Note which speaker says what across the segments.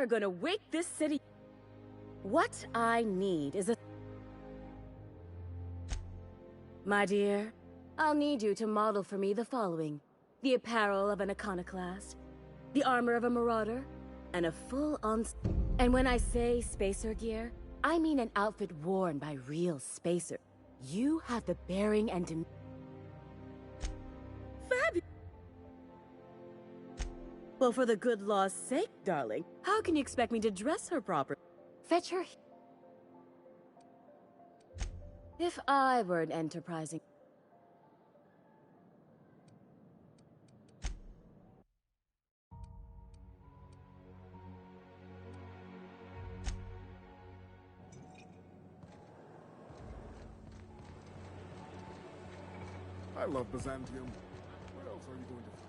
Speaker 1: are gonna wake this city. What I need is a... My dear, I'll need you to model for me the following. The apparel of an iconoclast, the armor of a marauder, and a full-on... And when I say spacer gear, I mean an outfit worn by real spacers. You have the bearing and... Fabulous! Well, for the good law's sake, darling, how can you expect me to dress her properly? Fetch her... If I were an enterprising...
Speaker 2: I love Byzantium. What else are you going to find?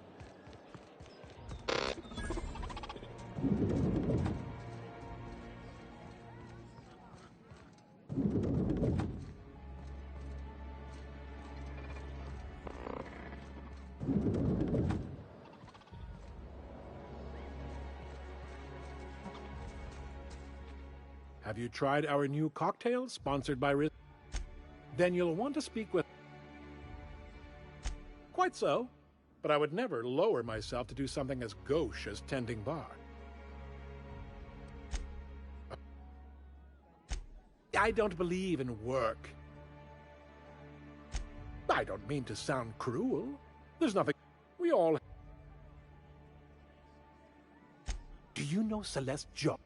Speaker 3: Have you tried our new cocktail sponsored by Riz? Then you'll want to speak with... Quite so, but I would never lower myself to do something as gauche as tending bar. I don't believe in work. I don't mean to sound cruel. There's nothing... We all... Do you know Celeste Jo?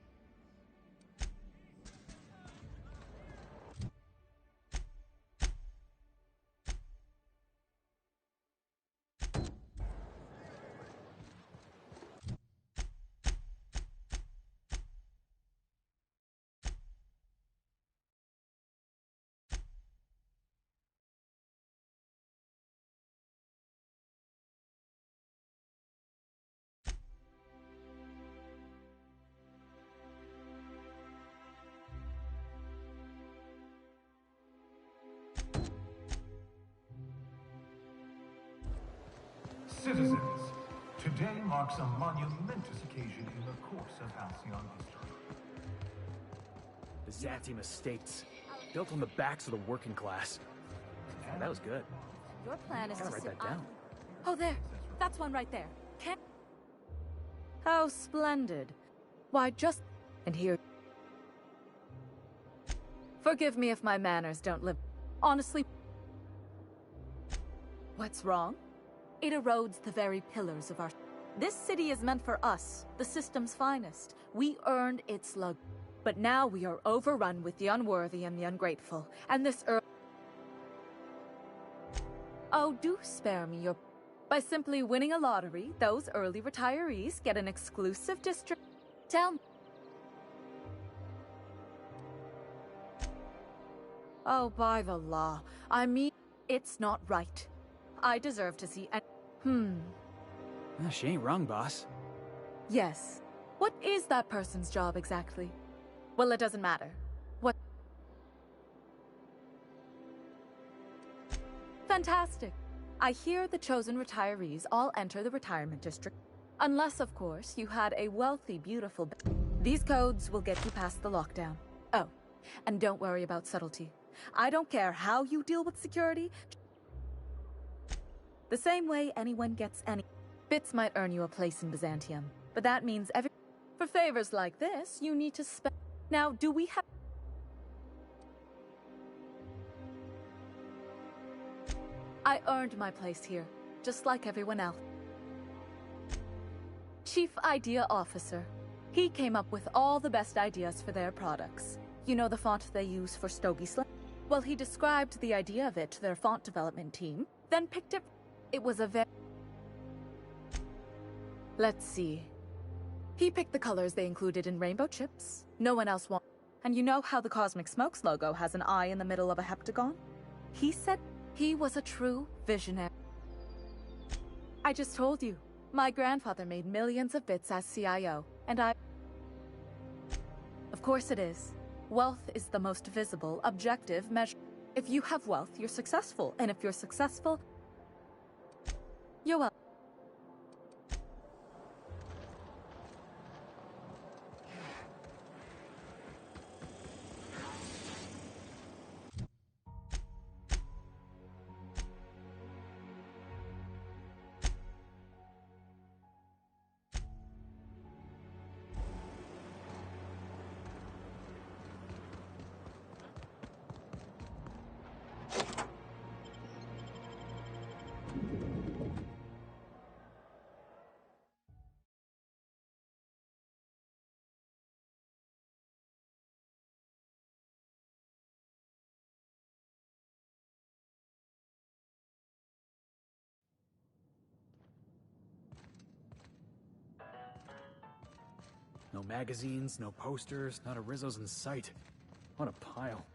Speaker 4: Citizens, today marks a monumentous occasion in the course of Halcyon history.
Speaker 5: Byzantium estates, built on the backs of the working class. Man, that was good.
Speaker 6: Your plan is to
Speaker 5: Write
Speaker 6: sit
Speaker 5: that down.
Speaker 6: Oh, there. That's one right there.
Speaker 1: How splendid.
Speaker 6: Why, just... And here... Forgive me if my manners don't live... Honestly... What's wrong? It erodes the very pillars of our... This city is meant for us, the system's finest. We earned its lug. But now we are overrun with the unworthy and the ungrateful. And this Oh, do spare me your... By simply winning a lottery, those early retirees get an exclusive district... Tell me... Oh, by the law. I mean, it's not right. I deserve to see...
Speaker 5: She ain't wrong, boss.
Speaker 6: Yes. What is that person's job exactly? Well, it doesn't matter. What? Fantastic. I hear the chosen retirees all enter the retirement district. Unless, of course, you had a wealthy, beautiful... These codes will get you past the lockdown. Oh, and don't worry about subtlety. I don't care how you deal with security. The same way anyone gets any... Bits might earn you a place in Byzantium, but that means For favors like this, you need to spend... Now, do we have... I earned my place here, just like everyone else. Chief Idea Officer. He came up with all the best ideas for their products. You know the font they use for Stogie Slam? Well, he described the idea of it to their font development team, then picked it... It was a very... Let's see. He picked the colors they included in rainbow chips. No one else wanted. And you know how the Cosmic Smokes logo has an eye in the middle of a heptagon? He said he was a true visionary. I just told you. My grandfather made millions of bits as CIO, and I... Of course it is. Wealth is the most visible, objective measure. If you have wealth, you're successful, and if you're successful, you're welcome.
Speaker 5: No magazines, no posters, not a Rizzo's in sight. What a pile.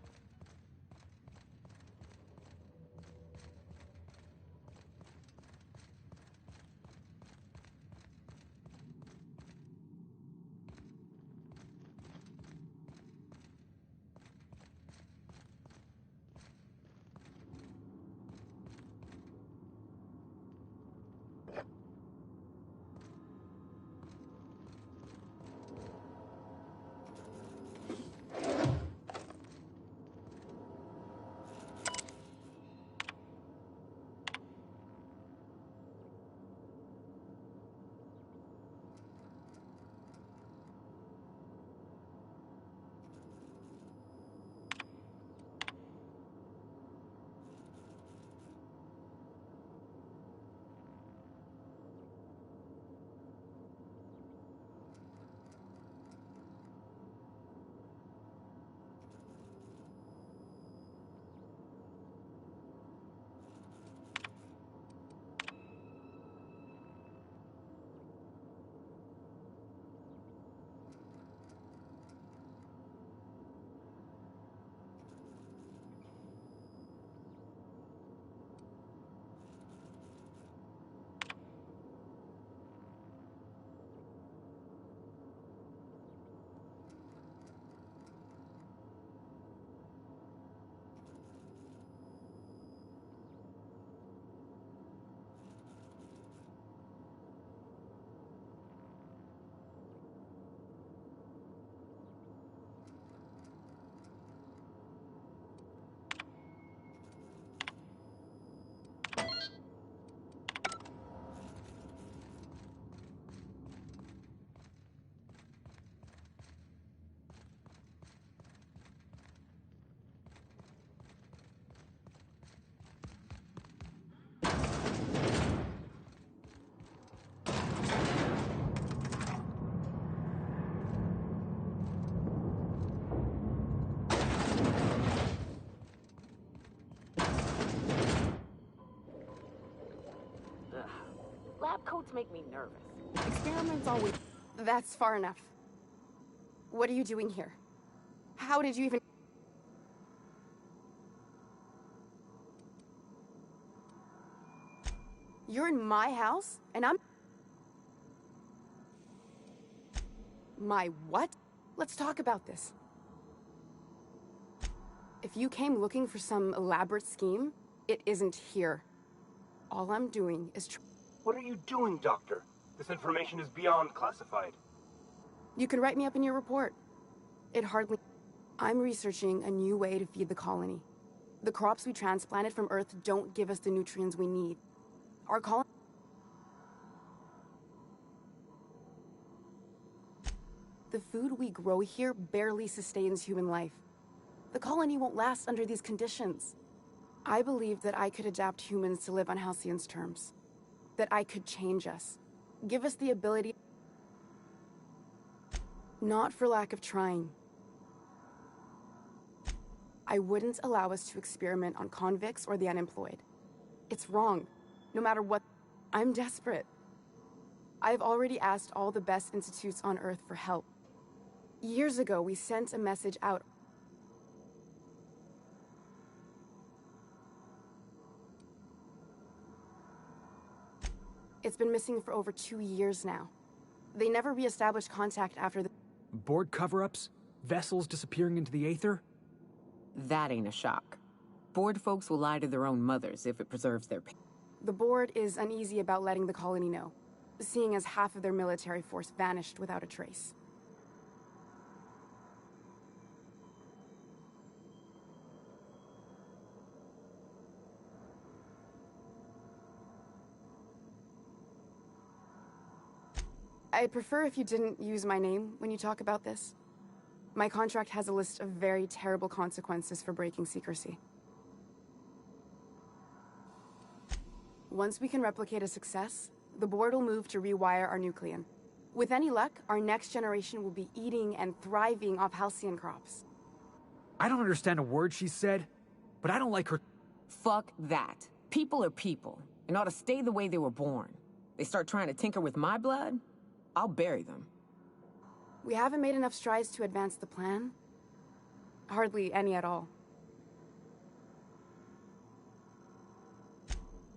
Speaker 7: Lab coats make me nervous. Experiments always... That's far enough. What are you doing here? How did you even... You're in my house, and I'm... My what? Let's talk about this. If you came looking for some elaborate scheme, it isn't here. All I'm doing is...
Speaker 8: What are you doing, Doctor? This information is beyond classified.
Speaker 7: You can write me up in your report. It hardly... I'm researching a new way to feed the colony. The crops we transplanted from Earth don't give us the nutrients we need. Our colony... The food we grow here barely sustains human life. The colony won't last under these conditions. I believed that I could adapt humans to live on Halcyon's terms. That I could change us. Give us the ability... Not for lack of trying. I wouldn't allow us to experiment on convicts or the unemployed. It's wrong. No matter what... I'm desperate. I've already asked all the best institutes on Earth for help. Years ago, we sent a message out. It's been missing for over 2 years now. They never re-established contact after the...
Speaker 5: Board cover-ups? Vessels disappearing into the aether?
Speaker 9: That ain't a shock. Board folks will lie to their own mothers if it preserves their...
Speaker 7: The board is uneasy about letting the colony know, seeing as half of their military force vanished without a trace. I'd prefer if you didn't use my name when you talk about this. My contract has a list of very terrible consequences for breaking secrecy. Once we can replicate a success, the board will move to rewire our nucleon. With any luck, our next generation will be eating and thriving off halcyon crops.
Speaker 5: I don't understand a word she said, but I don't like her...
Speaker 9: Fuck that. People are people, and ought to stay the way they were born. They start trying to tinker with my blood, I'll bury them.
Speaker 7: We haven't made enough strides to advance the plan. Hardly any at all.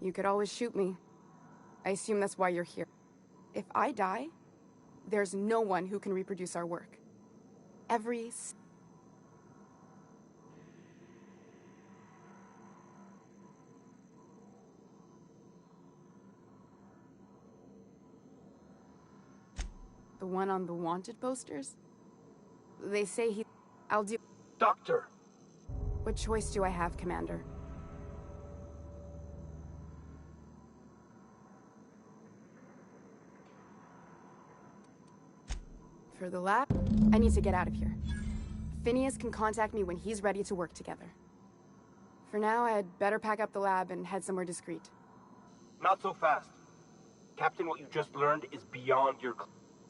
Speaker 7: You could always shoot me. I assume that's why you're here. If I die, there's no one who can reproduce our work. The one on the wanted posters? They say I'll do...
Speaker 8: Doctor!
Speaker 7: What choice do I have, Commander? For the lab, I need to get out of here. Phineas can contact me when he's ready to work together. For now, I'd better pack up the lab and head somewhere discreet.
Speaker 8: Not so fast. Captain, what you just learned is beyond your...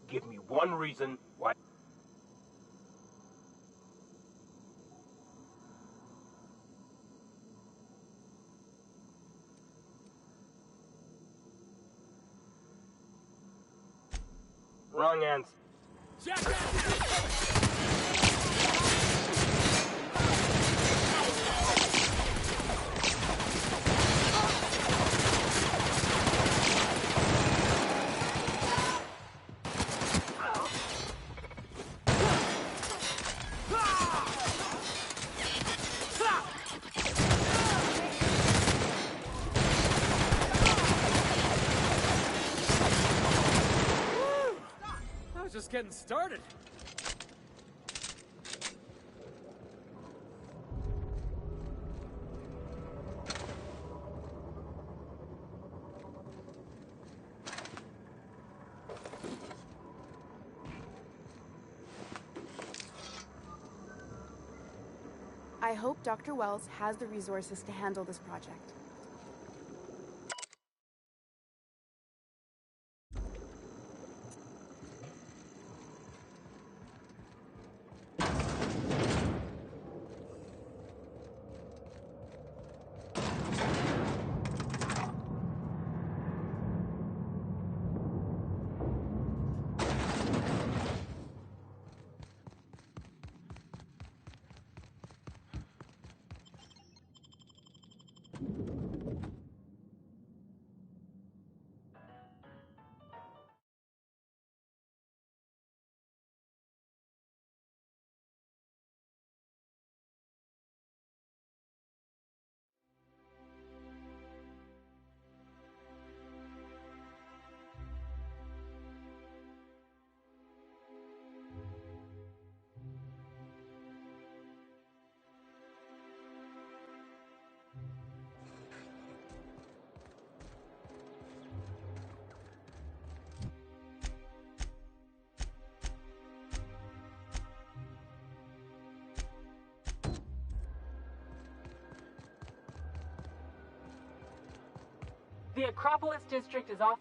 Speaker 8: Give me one reason why... Wrong answer.
Speaker 5: Just getting started.
Speaker 7: I hope Dr. Wells has the resources to handle this project.
Speaker 10: The Acropolis district is off.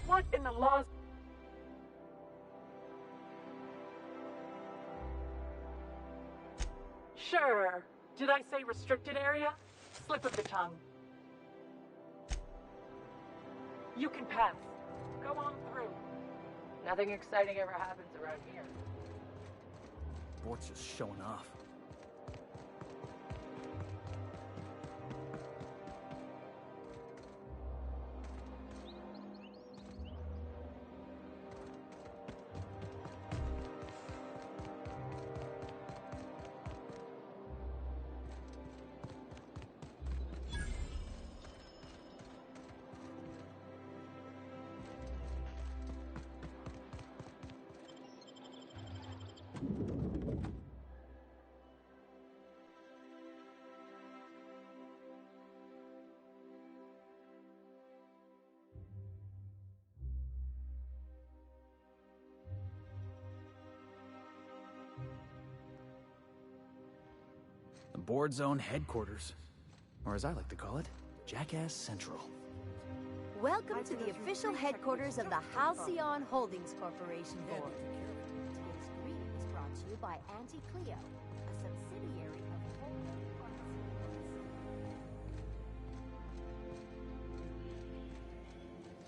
Speaker 10: What in the laws? Sure. Did I say restricted area? Slip of the tongue. You can pass. Go on through. Nothing exciting ever happens around here.
Speaker 5: Bort's just showing off. The board's own headquarters. Or as I like to call it, Jackass Central.
Speaker 11: Welcome to the official headquarters of the Halcyon Holdings Corporation Board. Today's greeting is brought to you by Auntie Cleo, a subsidiary of Holden Pharmaceuticals.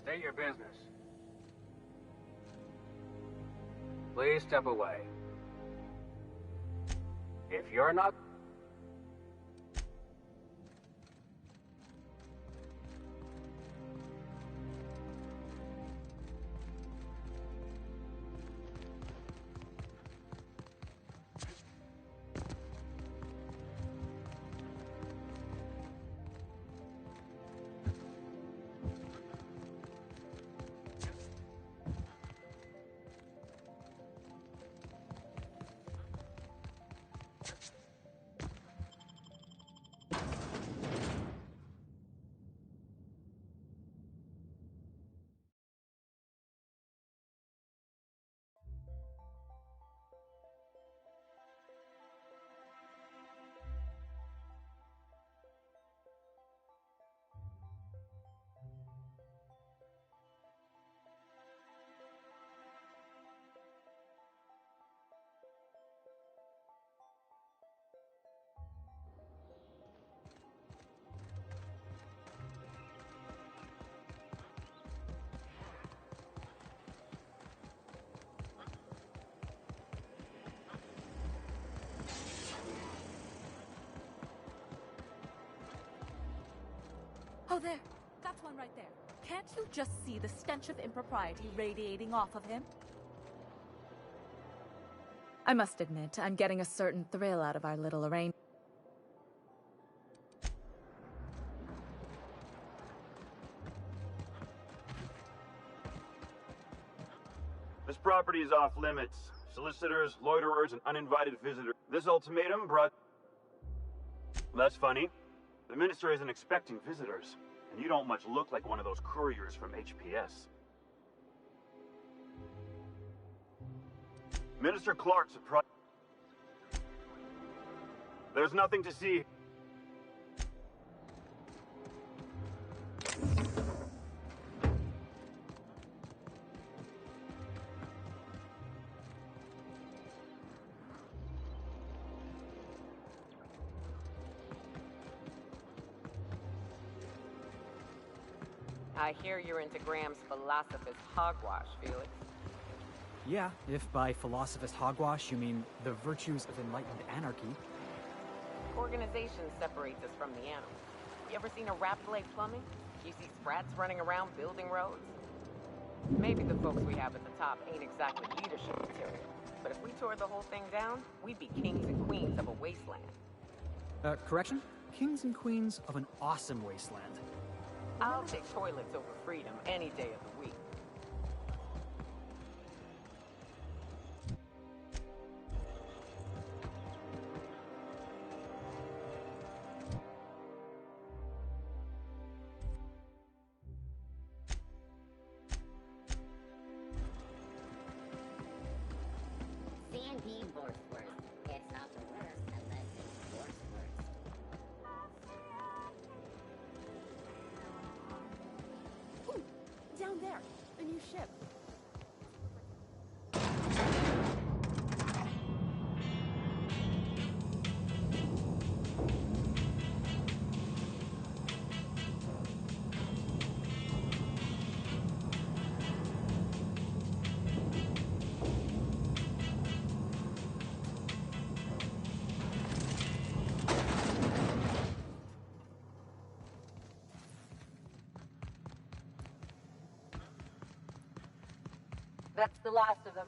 Speaker 12: State your business. Please step away. If you're not...
Speaker 6: Oh, there. That's one right there. Can't you just see the stench of impropriety radiating off of him? I must admit, I'm getting a certain thrill out of our little arrangement.
Speaker 13: This property is off limits. Solicitors, loiterers, and uninvited visitors. This ultimatum brought... That's funny. The minister isn't expecting visitors, and you don't much look like one of those couriers from HPS. Minister Clark surprised... There's nothing to see.
Speaker 9: I hear you're into Graham's Philosophist hogwash, Felix.
Speaker 5: Yeah, if by philosophist hogwash you mean the virtues of enlightened anarchy.
Speaker 9: Organization separates us from the animals. You ever seen a rat play plumbing? You see sprats running around building roads? Maybe the folks we have at the top ain't exactly leadership material, but if we tore the whole thing down, we'd be kings and queens of a wasteland.
Speaker 5: Correction? Kings and queens of an awesome wasteland.
Speaker 9: I'll take toilets over freedom any day of the week.
Speaker 11: Sandy Wordsworth. It's not the worst unless it's Wordsworth.
Speaker 7: Ooh, down there, a new ship.
Speaker 10: That's the last of them.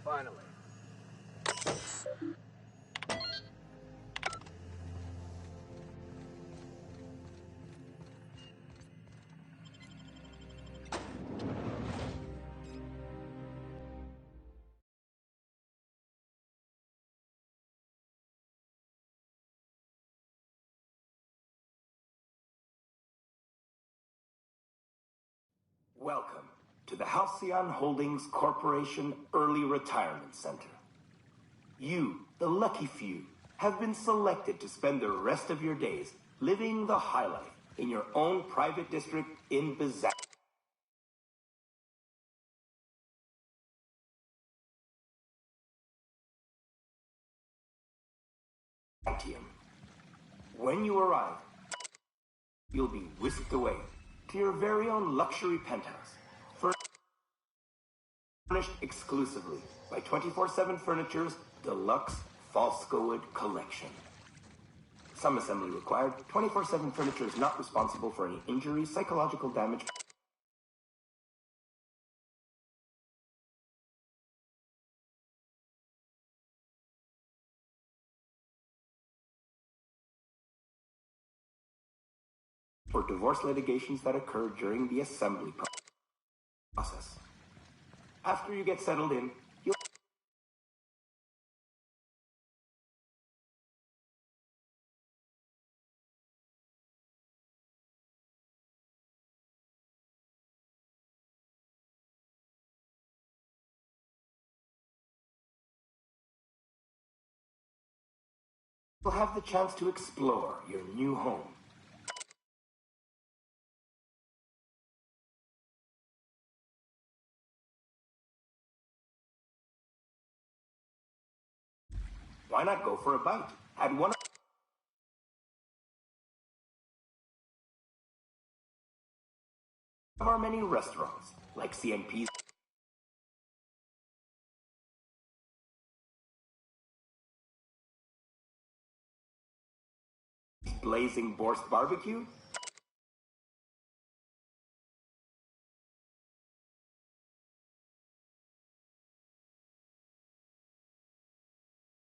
Speaker 12: Finally.
Speaker 14: Welcome to the Halcyon Holdings Corporation Early Retirement Center. You, the lucky few, have been selected to spend the rest of your days living the high life in your own private district in Byzantium. When you arrive, you'll be whisked away to your very own luxury penthouse. Furnished exclusively by 24/7 Furniture's deluxe Falscowood collection. Some assembly required. 24/7 Furniture is not responsible for any injury, psychological damage, or divorce litigations that occur during the assembly process. After you get settled in, you'll have the chance to explore your new home. Why not go for a bite at one of our many restaurants, like CNP's Blazing Borscht Barbecue,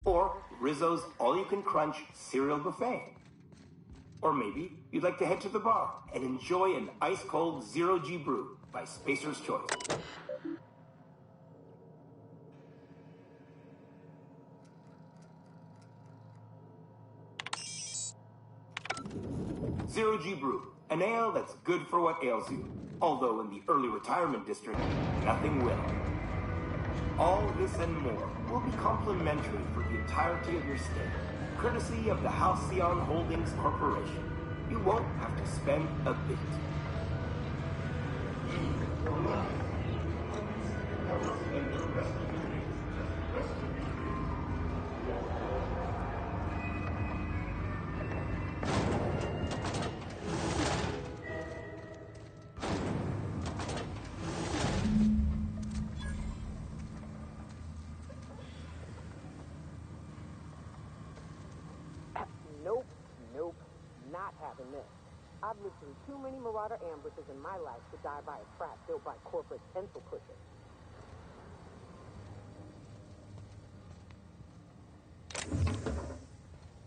Speaker 14: or Rizzo's all-you-can-crunch cereal buffet. Or maybe you'd like to head to the bar and enjoy an ice-cold Zero-G brew by Spacer's Choice. Zero-G brew, an ale that's good for what ails you. Although in the early retirement district, nothing will. All this and more will be complimentary for the entirety of your stay, courtesy of the Halcyon Holdings Corporation. You won't have to spend a bit.
Speaker 9: Not having this. I've lived through too many Marauder ambushes in my life to die by a trap built by corporate pencil pushers.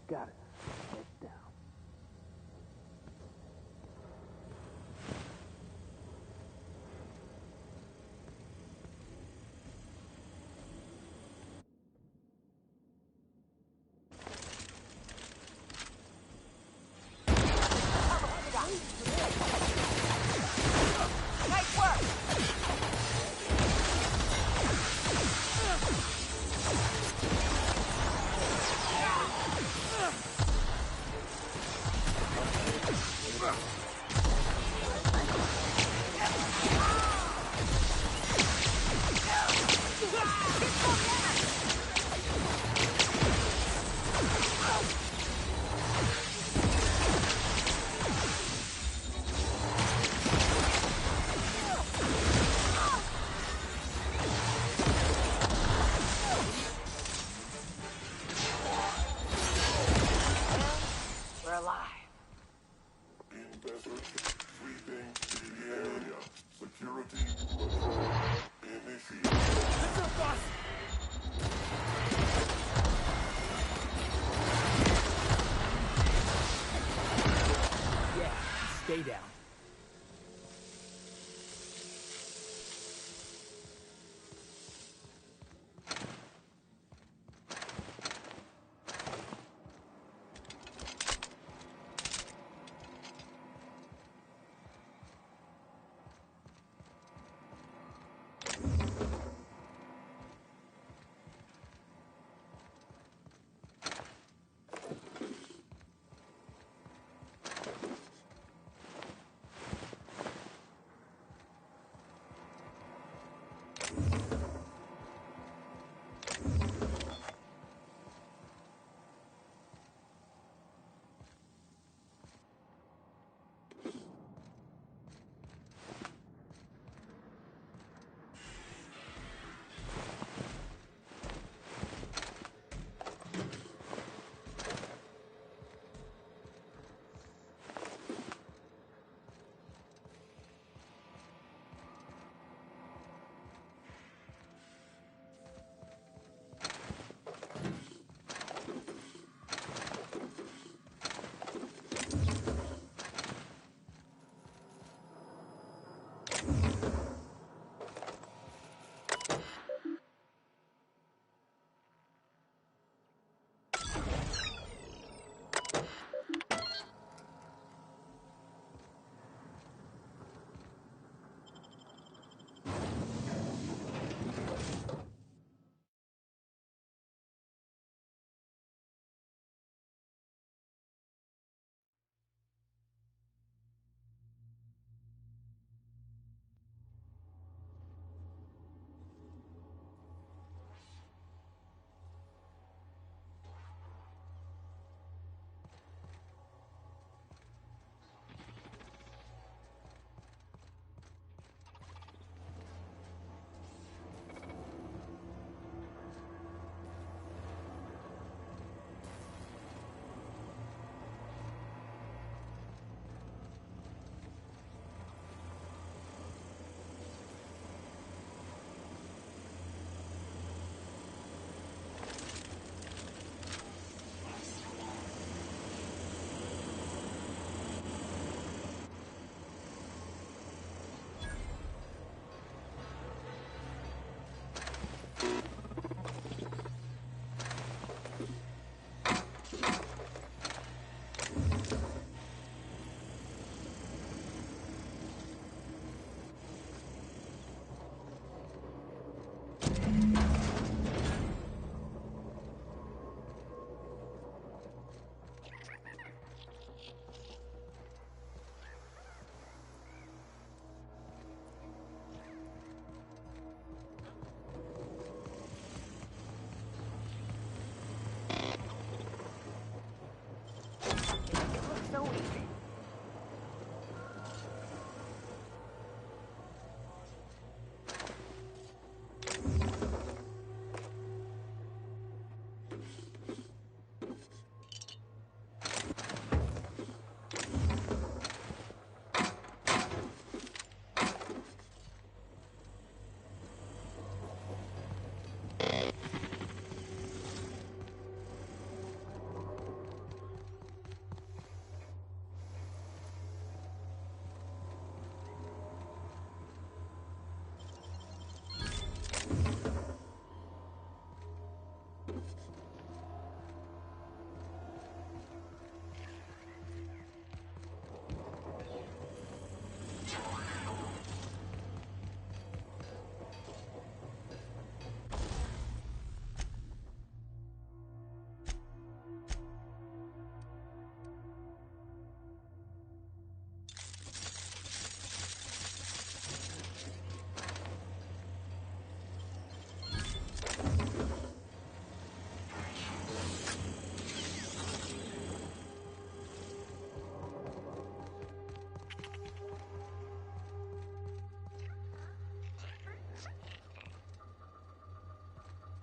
Speaker 9: Got it. Heads down. Nice work!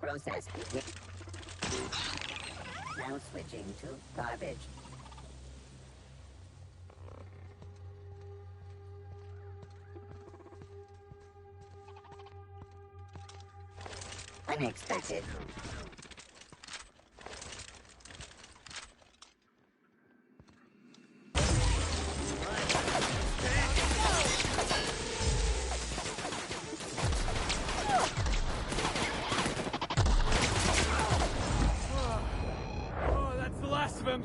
Speaker 15: Processed. Now switching to garbage. Unexpected.
Speaker 5: Oh, that's the last of him.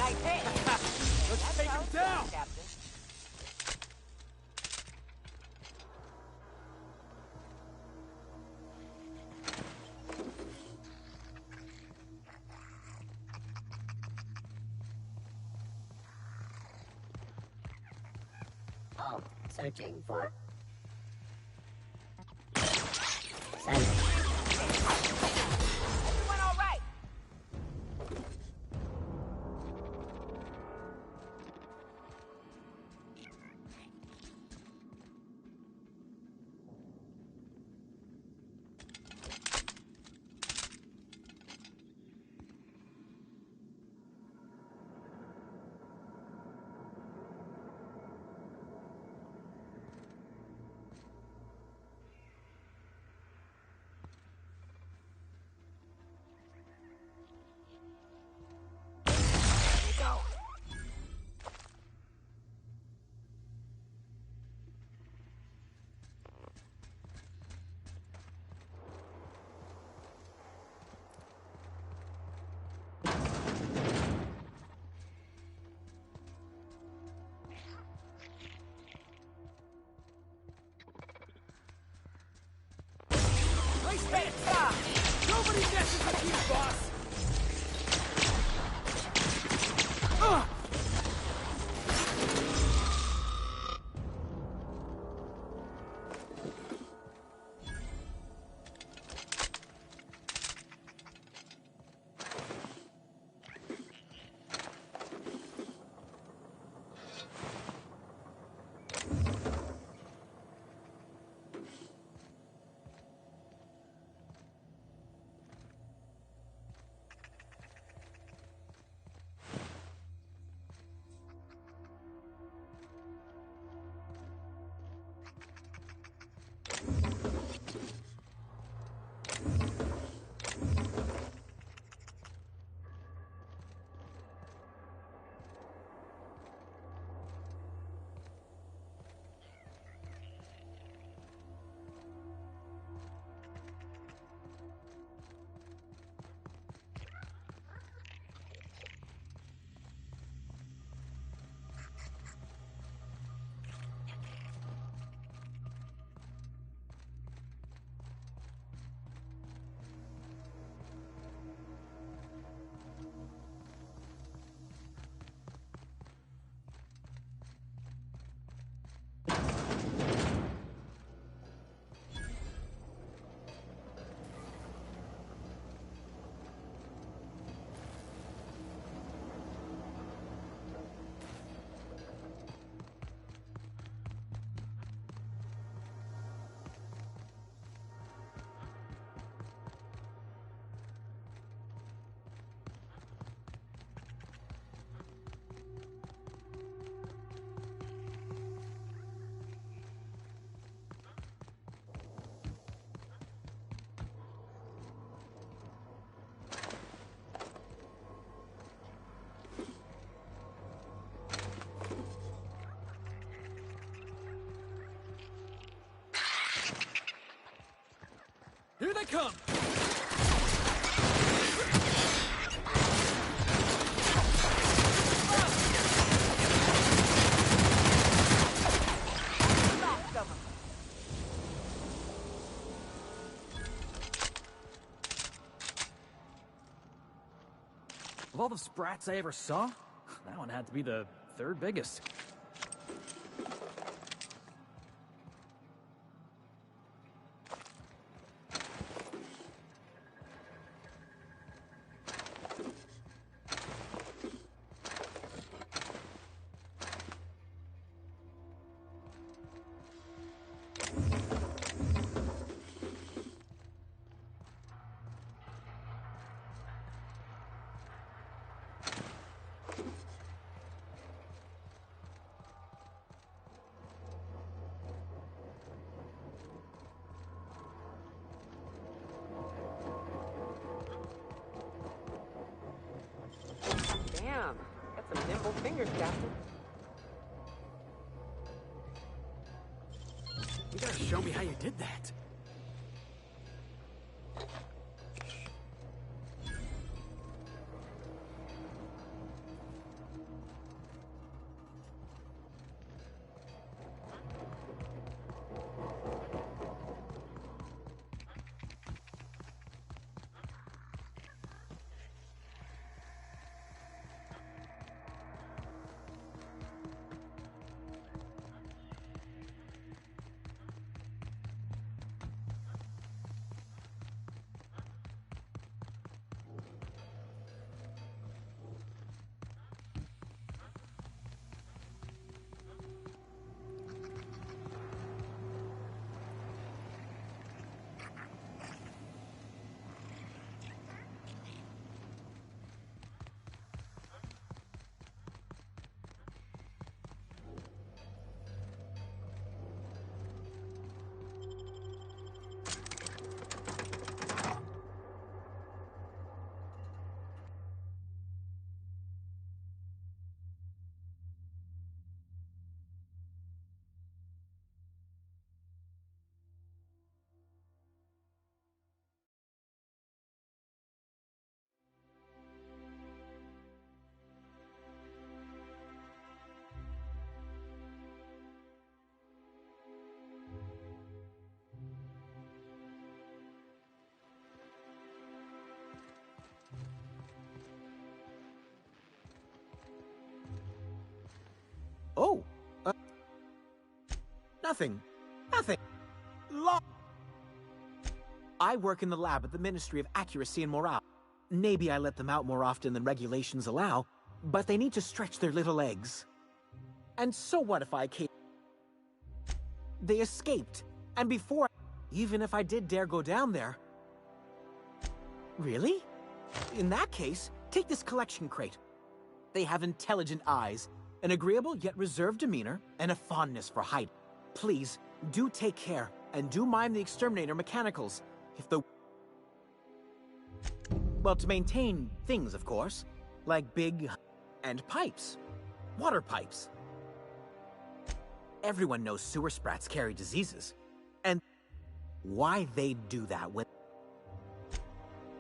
Speaker 9: Nice hit.
Speaker 5: Let's take him down.
Speaker 9: Captain.
Speaker 15: Oh, searching for... Send.
Speaker 9: Everyone all right?
Speaker 5: Nice hit! Nobody messes with you, boss! I come! Of all the sprats I ever saw, that one had to be the third biggest.
Speaker 9: Damn, got some nimble fingers, Captain.
Speaker 5: You gotta show me how you did that.
Speaker 16: Oh, nothing. Nothing. I work in the lab at the Ministry of Accuracy and Morale. Maybe I let them out more often than regulations allow, but they need to stretch their little legs. And so what if I came? They escaped, and before, even if I did dare go down there. Really? In that case, take this collection crate. They have intelligent eyes, an agreeable yet reserved demeanor, and a fondness for hiding. Please, do take care, and do mind the exterminator mechanicals. If the... Well, to maintain things, of course. Like big... and pipes. Water pipes. Everyone knows sewer sprats carry diseases. And why they do that when...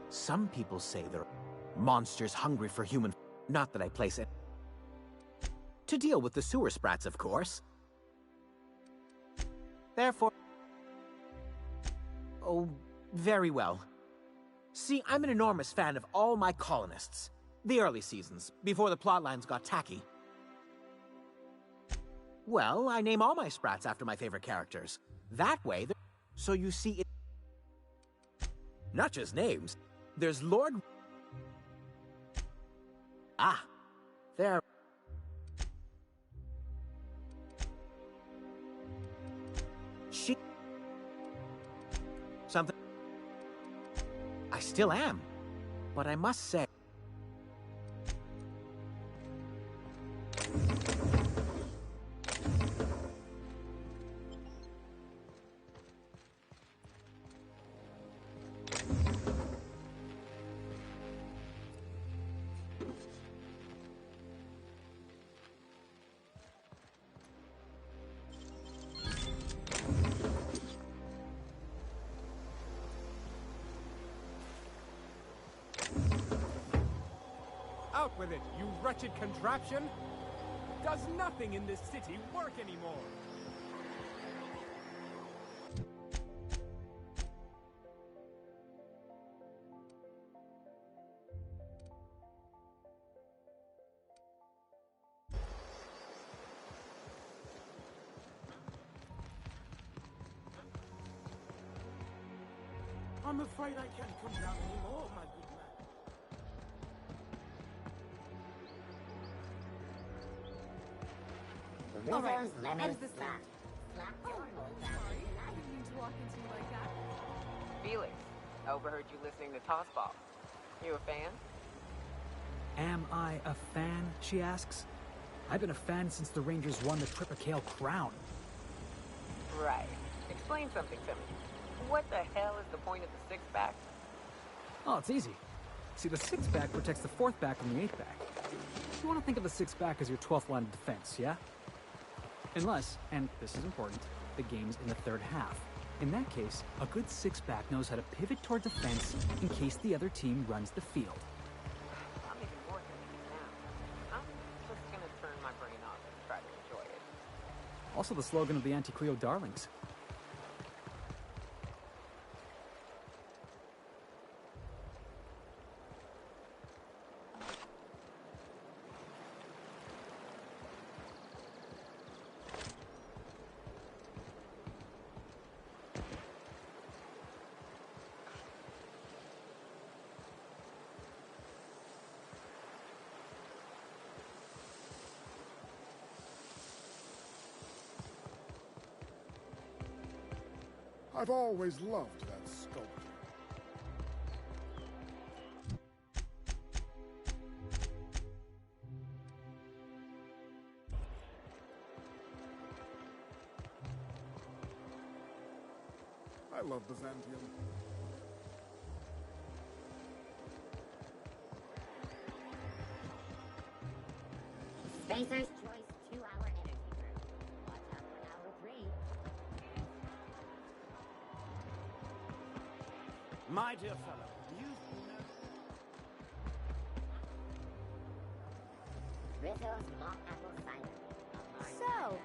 Speaker 16: Some people say they're monsters hungry for human... Not that I place it... To deal with the sewer sprats, of course. Therefore... Oh, very well. See, I'm an enormous fan of all my colonists. The early seasons, before the plotlines got tacky. Well, I name all my sprats after my favorite characters. That way, so you see it... Not just names. There's Lord... Ah, there... She... Something... I still am. But I must say...
Speaker 17: Out with it, you wretched contraption! Does nothing in this city work anymore?
Speaker 2: I'm afraid I can't come down anymore, my good man.
Speaker 15: All right,
Speaker 11: Lemon
Speaker 15: how does this sound?
Speaker 11: Slap
Speaker 6: Oh, sorry. I didn't mean to walk into you like that.
Speaker 9: Felix, overheard you listening to Tossball. You a fan?
Speaker 5: Am I a fan, she asks. I've been a fan since the Rangers won the Tripicale Crown.
Speaker 9: Right. Explain something to me. What the hell is the point of the six-pack?
Speaker 5: Oh, it's easy. See, the six-pack protects the fourth back from the eighth back. You want to think of the six-pack as your 12th line of defense, yeah? Unless, and this is important, the game's in the third half. In that case, a good six-back knows how to pivot toward defense in case the other team runs the field.
Speaker 9: I'm even more confused now. I'm just gonna turn my brain off and try to enjoy it.
Speaker 5: Also the slogan of the Anti-Cleo Darlings.
Speaker 2: I've always loved that sculpture. I love Byzantium.
Speaker 15: Spacer's Choice 2-hour energy brew. Watch out for hour 3.
Speaker 12: My dear fellow, you've
Speaker 15: Rizzo's mock apple cider.
Speaker 6: So,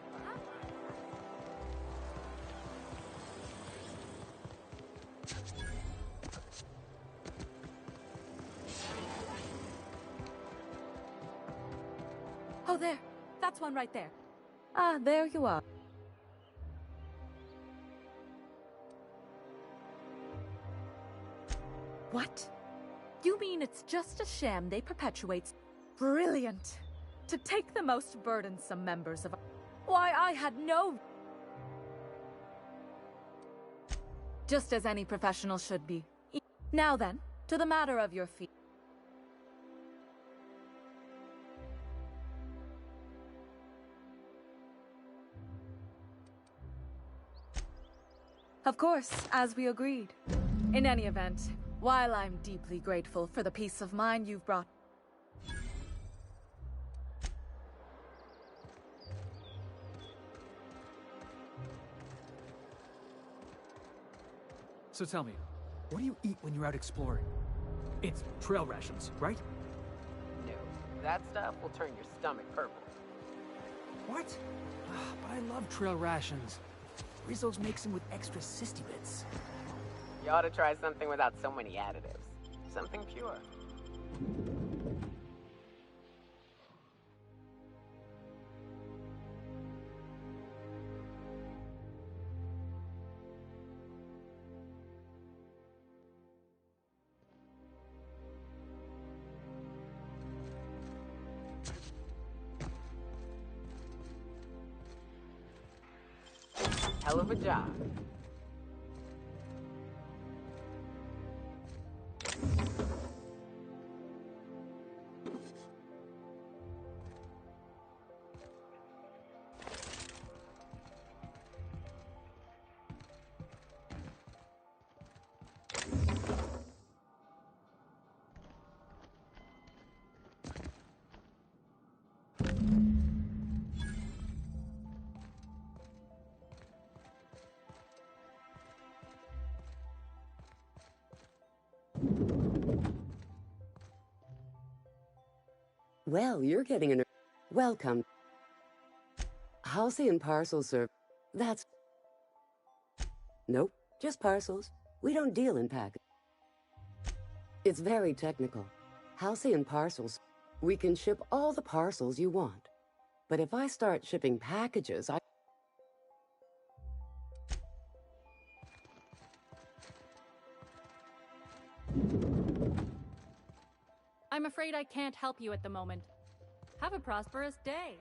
Speaker 6: oh, there. That's one right there. Ah, there you are. What? You mean it's just a sham they perpetuate? Brilliant. To take the most burdensome members of... Why, I had no... Just as any professional should be. Now then, to the matter of your fee. Of course, as we agreed. In any event, while I'm deeply grateful for the peace of mind you've brought...
Speaker 5: So tell me, what do you eat when you're out exploring? It's trail rations, right?
Speaker 9: No. That stuff will turn your stomach purple.
Speaker 5: What? But I love trail rations. Rizzo's makes them with extra sisty bits.
Speaker 9: You ought to try something without so many additives. Something pure. Hell of a job.
Speaker 18: Well, you're getting an... Welcome. Halcyon parcel service. That's... Nope, just parcels. We don't deal in packages. It's very technical. Halcyon parcels. We can ship all the parcels you want. But if I start shipping packages,
Speaker 19: I'm afraid I can't help you at the moment. Have a prosperous day.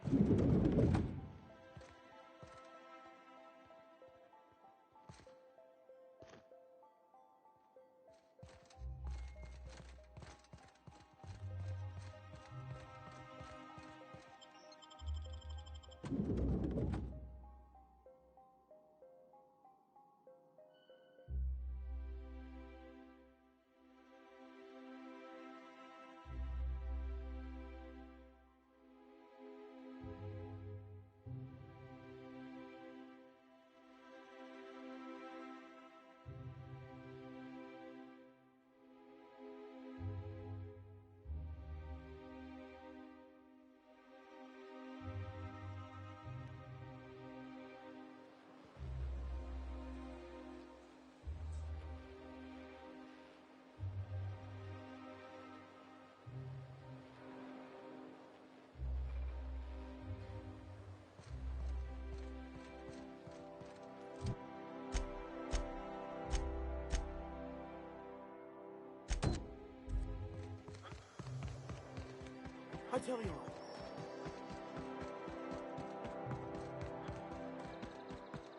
Speaker 12: I tell you what.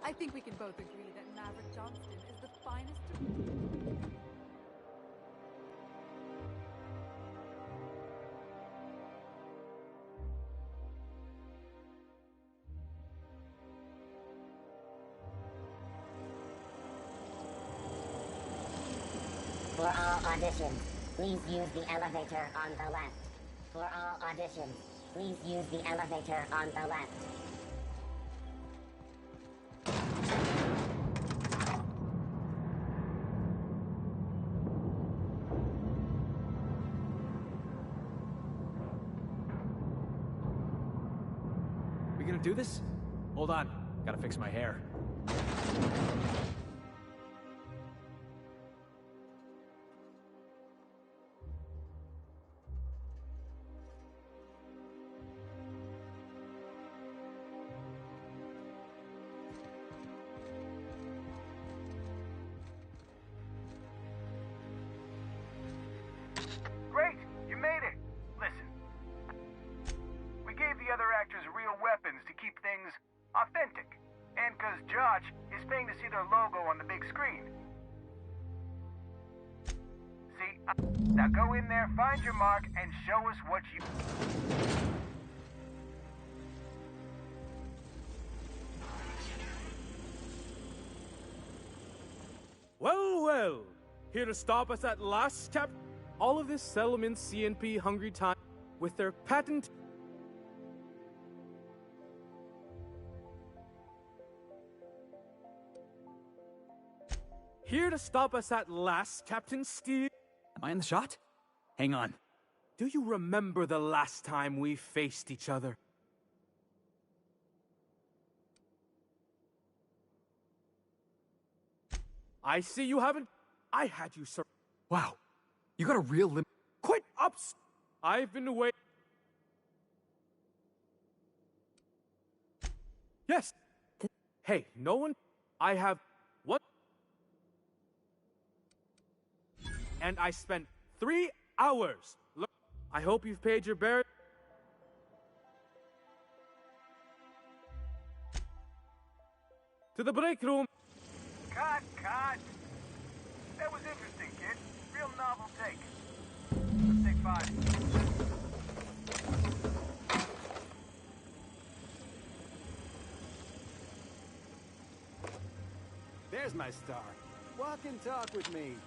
Speaker 6: I think we can both agree that Maverick Johnston is the finest.
Speaker 15: For all auditions, please use the elevator on the left. For all auditions, please use the elevator on the left.
Speaker 5: We gonna do this? Hold on. Gotta fix my hair.
Speaker 20: Great! You made it! Listen. We gave the other actors real weapons to keep things authentic. And because Josh is paying to see their logo on the big screen. See, now go in there, find your mark, and show us what you...
Speaker 17: Well, well. Here to stop us at last, Cap. All of this settlement CNP hungry time with their patent. Here to stop us at last, Captain Steve.
Speaker 5: Am I in the shot? Hang on.
Speaker 17: Do you remember the last time we faced each other? I see you haven't. I had you, sir.
Speaker 5: Wow. You got a real limp.
Speaker 17: Quit ups. I've been waiting. Yes. Hey, no one. I have. What? And I spent 3 hours. Look, I hope you've paid your bear. To the break room.
Speaker 20: Cut! That was interesting, kid. Real novel take. Let's take 5.
Speaker 12: There's my star. Walk and talk with me.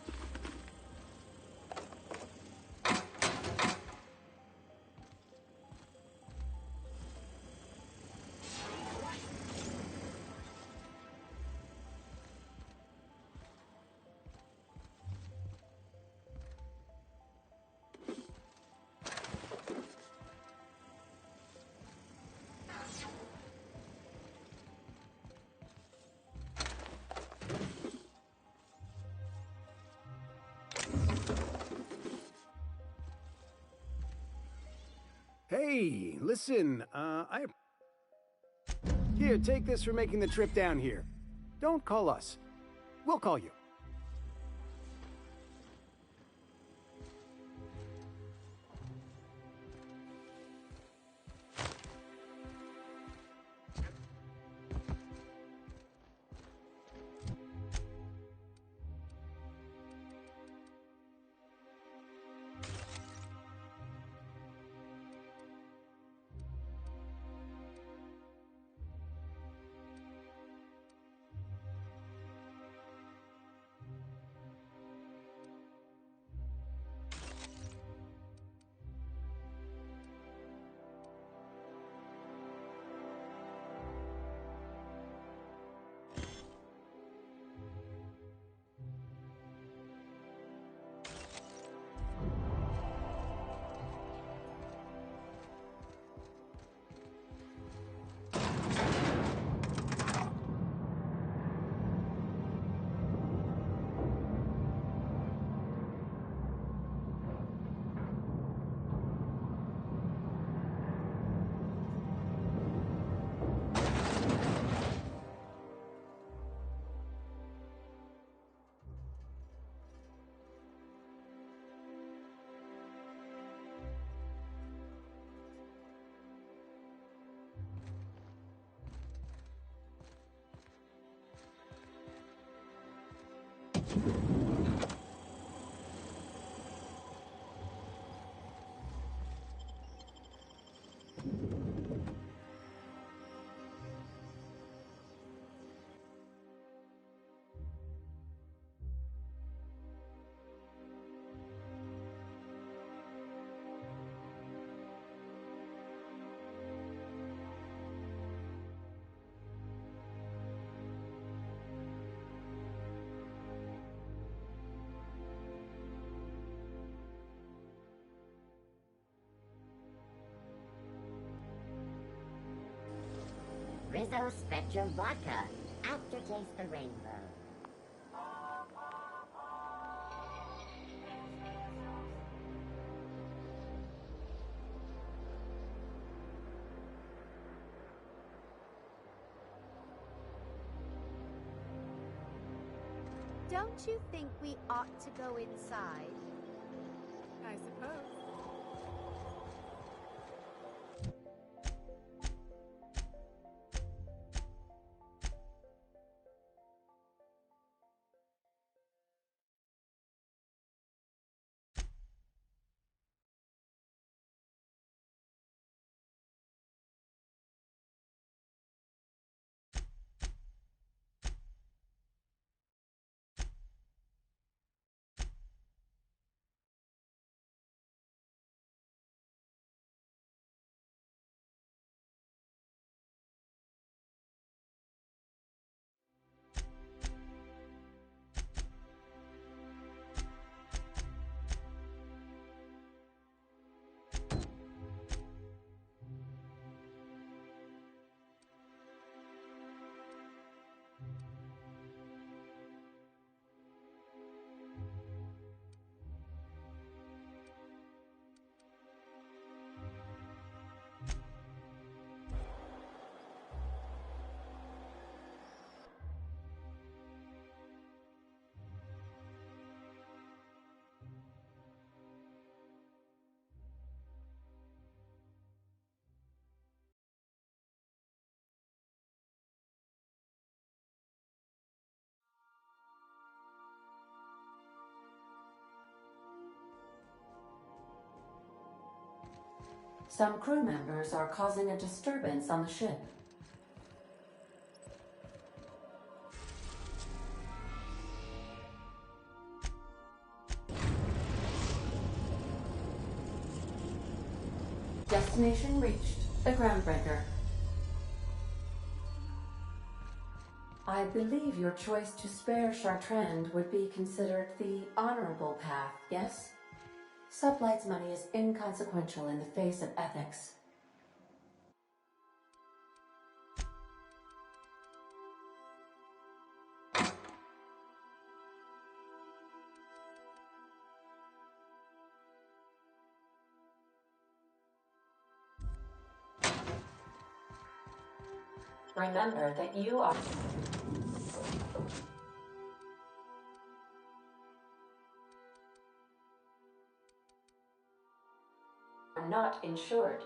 Speaker 12: Hey, listen, Here, take this for making the trip down here. Don't call us. We'll call you.
Speaker 15: Rizzo Spectrum Vodka. Aftertaste the rainbow.
Speaker 11: Don't you think we ought to go inside?
Speaker 6: I suppose.
Speaker 18: Some crew members are causing a disturbance on the ship. Destination reached, the groundbreaker. I believe your choice to spare Chartrand would be considered the honorable path, yes? Sublight's money is inconsequential in the face of ethics.
Speaker 10: Remember that you are not insured.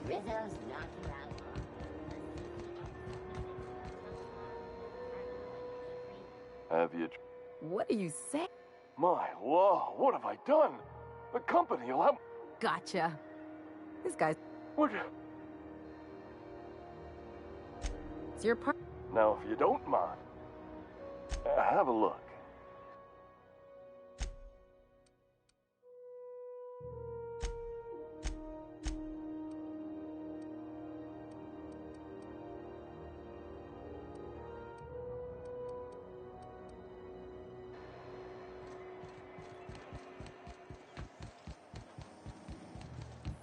Speaker 15: Rizzo's knock you out.
Speaker 21: Have you...
Speaker 6: What do you say?
Speaker 21: My law, what have I done? The company will have...
Speaker 6: Gotcha. This guy's...
Speaker 21: What?
Speaker 6: It's your part.
Speaker 21: Now, if you don't mind, have a look.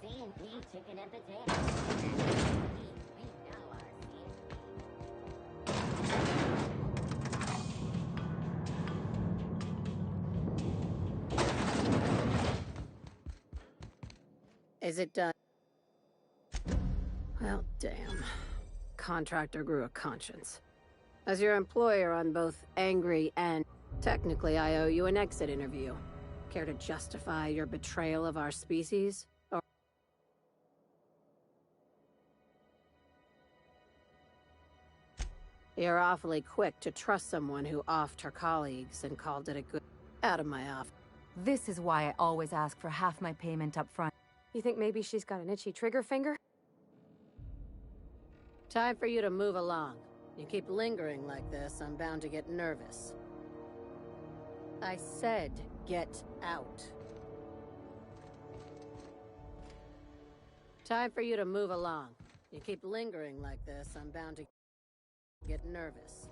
Speaker 15: C&P chicken and potatoes. We know our
Speaker 22: Is it done? Well, damn. Contractor grew a conscience. As your employer, I'm both angry and... Technically, I owe you an exit interview. Care to justify your betrayal of our species? Or... You're awfully quick to trust someone who offed her colleagues and called it a good... Out of my office.
Speaker 23: This is why I always ask for half my payment up front.
Speaker 22: You think maybe she's got an itchy trigger finger? Time for you to move along. You keep lingering like this, I'm bound to get nervous. I said, get out. Time for you to move along. You keep lingering like this, I'm bound to get nervous.